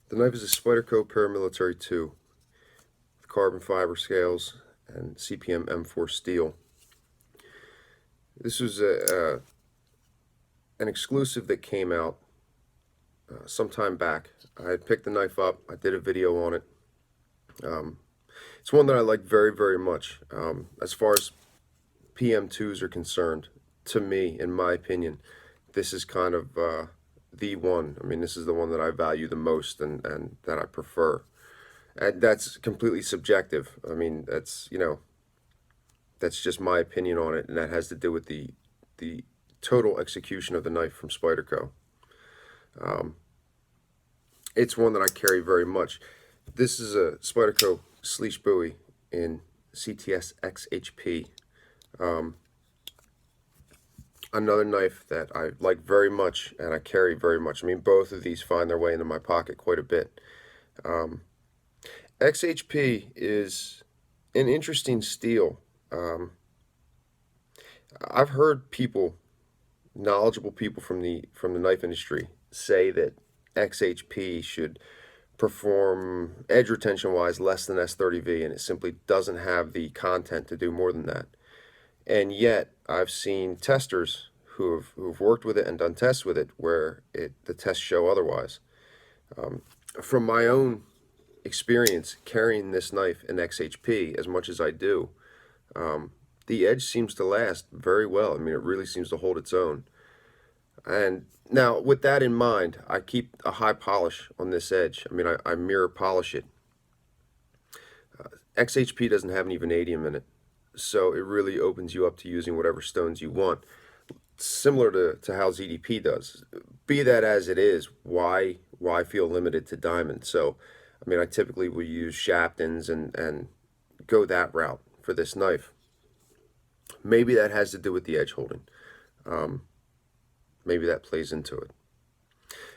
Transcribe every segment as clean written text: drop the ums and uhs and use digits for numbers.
The knife is a Spyderco Paramilitary 2 with carbon fiber scales and CPM M4 steel. This was an exclusive that came out some time back. I had picked the knife up. I did a video on it. It's one that I like very, very much. As far as PM2s are concerned, to me, in my opinion, this is kind of the one. I mean, this is the one that I value the most and that I prefer. And that's completely subjective. I mean, that's, that's just my opinion on it, and that has to do with the total execution of the knife from Spyderco. It's one that I carry very much. This is a Spyderco Sleesh Bowie in CTS XHP. Another knife that I like very much and I carry very much. I mean, both of these find their way into my pocket quite a bit. XHP is an interesting steel. I've heard people, knowledgeable people from the knife industry, say that XHP should perform edge retention wise less than S30V, and it simply doesn't have the content to do more than that. And yet I've seen testers who've worked with it and done tests with it where the tests show otherwise. From my own experience carrying this knife in XHP as much as I do, the edge seems to last very well. I mean, it really seems to hold its own. And now, with that in mind, I keep a high polish on this edge. I mean, I mirror polish it. XHP doesn't have any vanadium in it, so it really opens you up to using whatever stones you want, similar to how ZDP does. Be that as it is, why feel limited to diamond? So, I mean, I typically will use Sharpens and go that route for this knife. Maybe that has to do with the edge holding. Maybe that plays into it.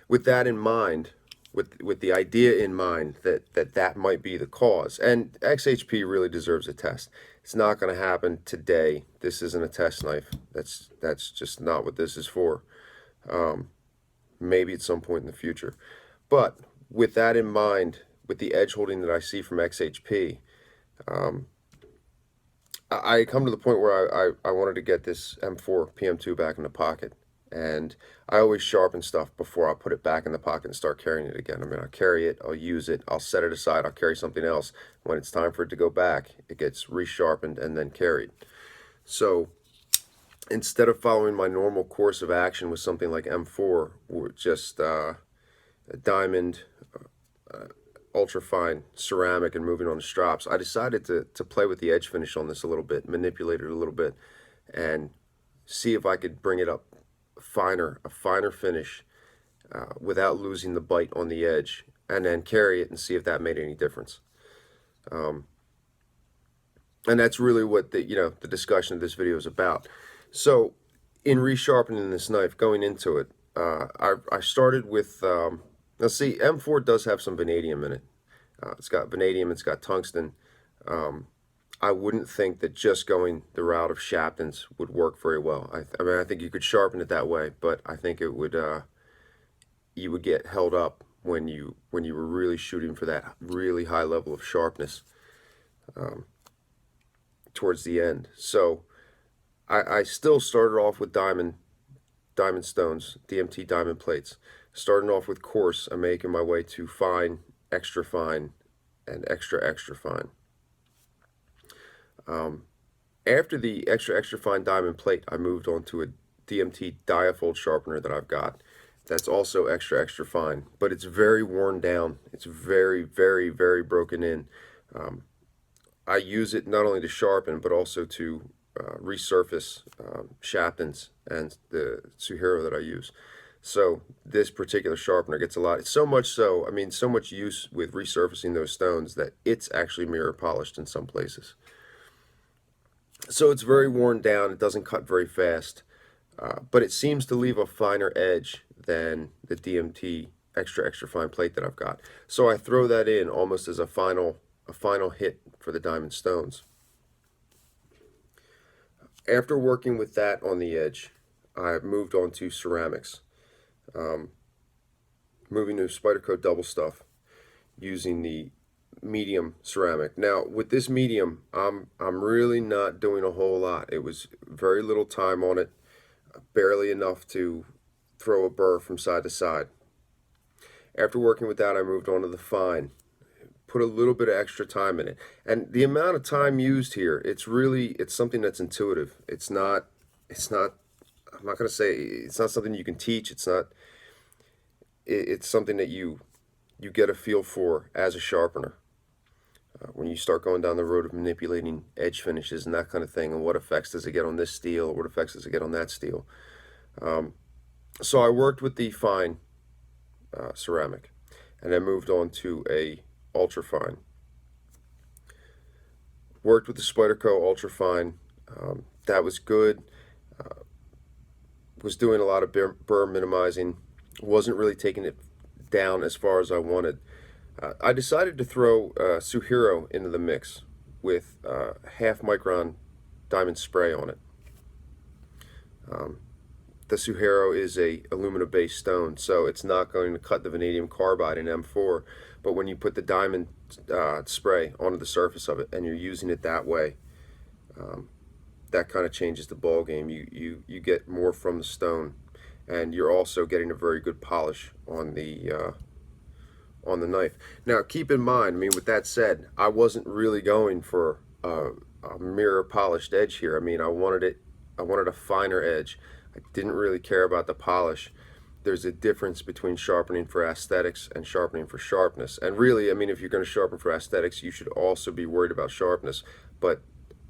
With that in mind, with the idea in mind that might be the cause, and XHP really deserves a test. It's not going to happen today. This isn't a test knife. That's just not what this is for. Maybe at some point in the future. But with that in mind, with the edge holding that I see from XHP, I come to the point where I wanted to get this M4 PM2 back in the pocket. And I always sharpen stuff before I put it back in the pocket and start carrying it again. I mean, I'll carry it, I'll use it, I'll set it aside, I'll carry something else. When it's time for it to go back, it gets resharpened and then carried. So instead of following my normal course of action with something like M4, just a diamond, ultra fine ceramic, and moving on to strops, I decided to play with the edge finish on this a little bit, manipulate it a little bit, and see if I could bring it up a finer finish without losing the bite on the edge, and then carry it and see if that made any difference. And that's really what the discussion of this video is about. So in resharpening this knife, going into it, I started with let's see, M4 does have some vanadium in it. It's got vanadium, it's got tungsten. I wouldn't think that just going the route of Sharpens would work very well. I mean, I think you could sharpen it that way, but I think it would you would get held up when you were really shooting for that really high level of sharpness towards the end. So I still started off with diamond stones, DMT diamond plates. Starting off with coarse, I'm making my way to fine, extra fine, and extra fine. After the extra fine diamond plate, I moved on to a DMT diafold sharpener that I've got. That's also extra fine, but it's very worn down. It's very, very, very broken in. I use it not only to sharpen, but also to resurface Sharpens and the Suhiro that I use. So this particular sharpener gets a lot. It's so much so, I mean, so much use with resurfacing those stones that it's actually mirror polished in some places. So it's very worn down. It doesn't cut very fast, but it seems to leave a finer edge than the DMT extra fine plate that I've got. So I throw that in almost as a final hit for the diamond stones. After working with that on the edge, I moved on to ceramics. Moving to Spyderco double stuff. using the medium ceramic. Now with this medium, I'm really not doing a whole lot. It was very little time on it, barely enough to throw a burr from side to side. After working with that, I moved on to the fine. Put a little bit of extra time in it, and the amount of time used here, it's something that's intuitive. It's not I'm not going to say it's not something you can teach. It's something that you get a feel for as a sharpener. When you start going down the road of manipulating edge finishes and that kind of thing, and what effects does it get on this steel, or what effects does it get on that steel. So I worked with the fine ceramic, and then moved on to a ultra fine. Worked with the Spyderco ultra fine. That was good. Was doing a lot of burr minimizing. Wasn't really taking it down as far as I wanted. I decided to throw Suhiro into the mix with half micron diamond spray on it. The Suhiro is a aluminum-based stone, so it's not going to cut the vanadium carbide in M4. But when you put the diamond spray onto the surface of it, and you're using it that way, that kind of changes the ball game. You get more from the stone, and you're also getting a very good polish on the knife. Now, keep in mind, I mean, with that said, I wasn't really going for a mirror polished edge here. I mean, I wanted a finer edge. I didn't really care about the polish. There's a difference between sharpening for aesthetics and sharpening for sharpness. And really, I mean, if you're going to sharpen for aesthetics, you should also be worried about sharpness. But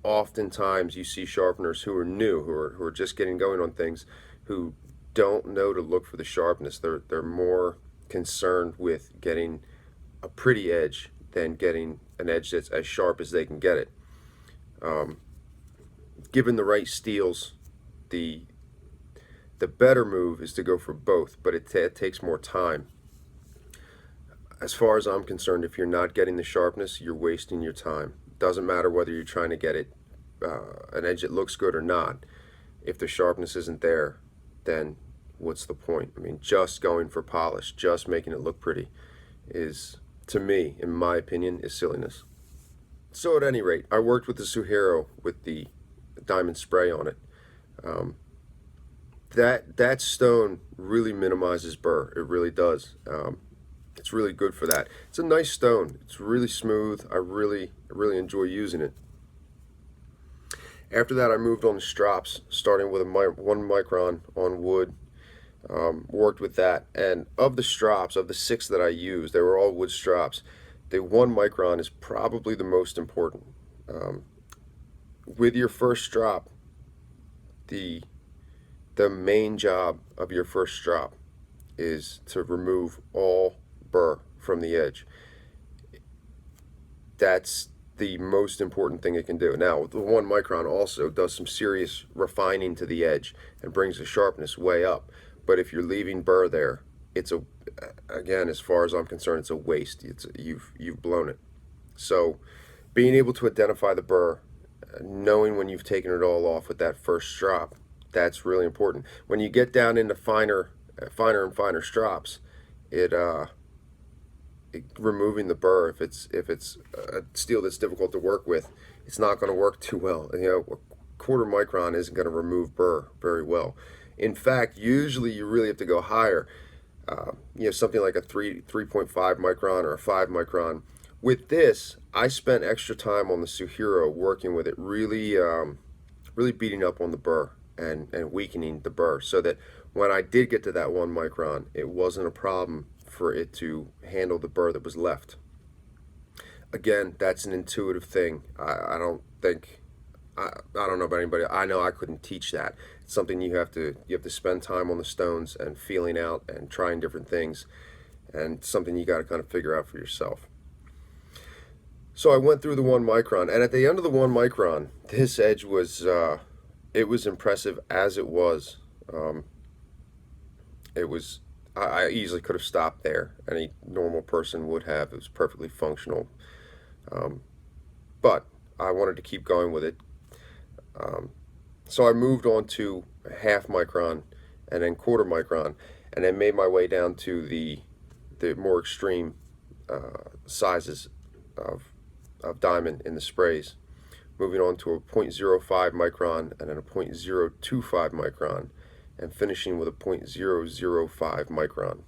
oftentimes you see sharpeners who are new, who are just getting going on things, who don't know to look for the sharpness. They're more concerned with getting a pretty edge than getting an edge that's as sharp as they can get it. Given the right steels, the better move is to go for both, but it takes more time. As far as I'm concerned, if you're not getting the sharpness, you're wasting your time. Doesn't matter whether you're trying to get it an edge that looks good or not. If the sharpness isn't there, then what's the point? I mean, just going for polish, just making it look pretty is, to me, in my opinion, is silliness. So at any rate, I worked with the Suhiro with the diamond spray on it. That stone really minimizes burr. It really does. It's really good for that. It's a nice stone. It's really smooth. I really enjoy using it. After that, I moved on to strops, starting with a 1 micron on wood. Worked with that, and of the strops, of the 6 that I used, they were all wood strops. The 1 micron is probably the most important. With your first strop, the main job of your first strop is to remove all burr from the edge. That's the most important thing it can do. Now, the 1 micron also does some serious refining to the edge and brings the sharpness way up. But if you're leaving burr there, it's again, as far as I'm concerned, it's a waste. You've blown it. So being able to identify the burr, knowing when you've taken it all off with that first strop, that's really important. When you get down into finer and finer strops, removing the burr, if it's a steel that's difficult to work with, it's not going to work too well. You know, a 1/4 micron isn't going to remove burr very well. In fact, usually you really have to go higher. You know, something like a 3.5 micron or a 5 micron. With this, I spent extra time on the Suhiro working with it, really beating up on the burr and weakening the burr, so that when I did get to that 1 micron, it wasn't a problem for it to handle the burr that was left. Again, that's an intuitive thing. I don't know about anybody. I know I couldn't teach that. It's something you have to spend time on the stones and feeling out and trying different things, and something you got to kind of figure out for yourself. So I went through the 1 micron, and at the end of the 1 micron, this edge was it was impressive as it was. I easily could have stopped there. Any normal person would have. It was perfectly functional. But I wanted to keep going with it. So I moved on to 1/2 micron and then 1/4 micron, and then made my way down to the more extreme sizes of diamond in the sprays. Moving on to a 0.05 micron and then a 0.025 micron, and finishing with a 0.005 micron.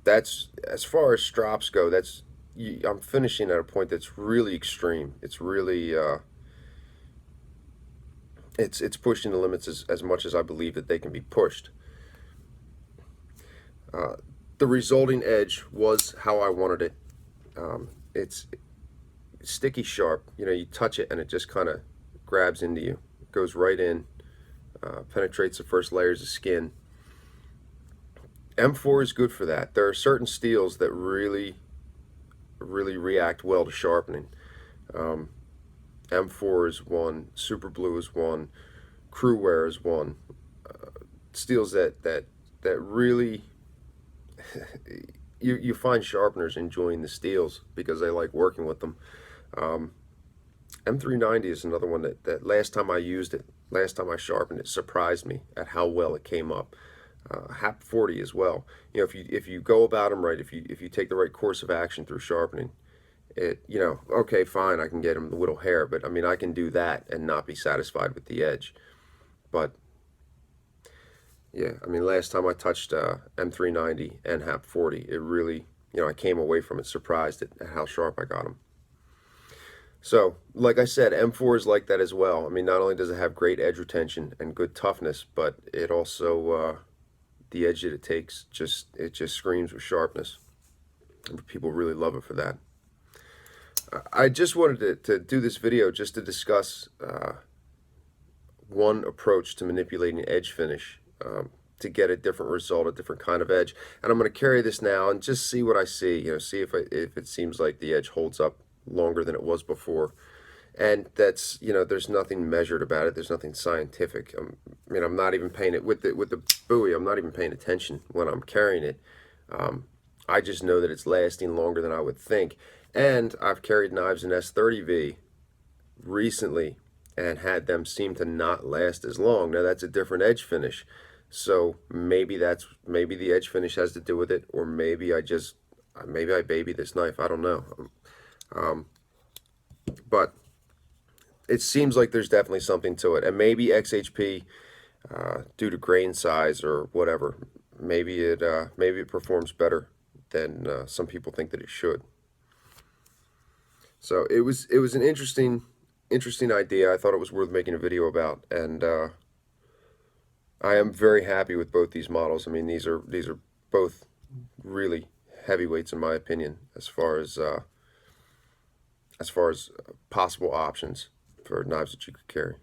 That's, as far as strops go, that's, I'm finishing at a point that's really extreme. It's really it's pushing the limits as much as I believe that they can be pushed. The resulting edge was how I wanted it. It's sticky sharp. You know, you touch it and it just kind of grabs into you. It goes right in, penetrates the first layers of skin. M4 is good for that. There are certain steels that really react well to sharpening. M4 is one, Super Blue is one, Crew Wear is one. Steels that really you find sharpeners enjoying the steels because they like working with them. M390 is another one that last time I used it, last time I sharpened it, surprised me at how well it came up. HAP 40 as well. You know, if you go about them right, if you take the right course of action through sharpening, it, you know, okay, fine, I can get them to whittle hair, but I mean, I can do that and not be satisfied with the edge. But yeah, I mean, last time I touched M390 and HAP 40, it really, you know, I came away from it surprised at how sharp I got them. So, like I said, M4 is like that as well. I mean, not only does it have great edge retention and good toughness, but it also, the edge that it takes, it just screams with sharpness. People really love it for that. I just wanted to do this video just to discuss one approach to manipulating edge finish to get a different result, a different kind of edge. And I'm going to carry this now and just see what I see, you know, see if it seems like the edge holds up longer than it was before. And that's, you know, there's nothing measured about it. There's nothing scientific. I mean, I'm not even paying it with the buoy. I'm not even paying attention when I'm carrying it. I just know that it's lasting longer than I would think. And I've carried knives in S30V recently and had them seem to not last as long. Now that's a different edge finish. So maybe the edge finish has to do with it, or maybe I baby this knife. I don't know. But it seems like there's definitely something to it, and maybe XHP, due to grain size or whatever, maybe it performs better than some people think that it should. So it was an interesting idea. I thought it was worth making a video about, and I am very happy with both these models. I mean, these are both really heavyweights in my opinion, as far as possible options for knives that you could carry.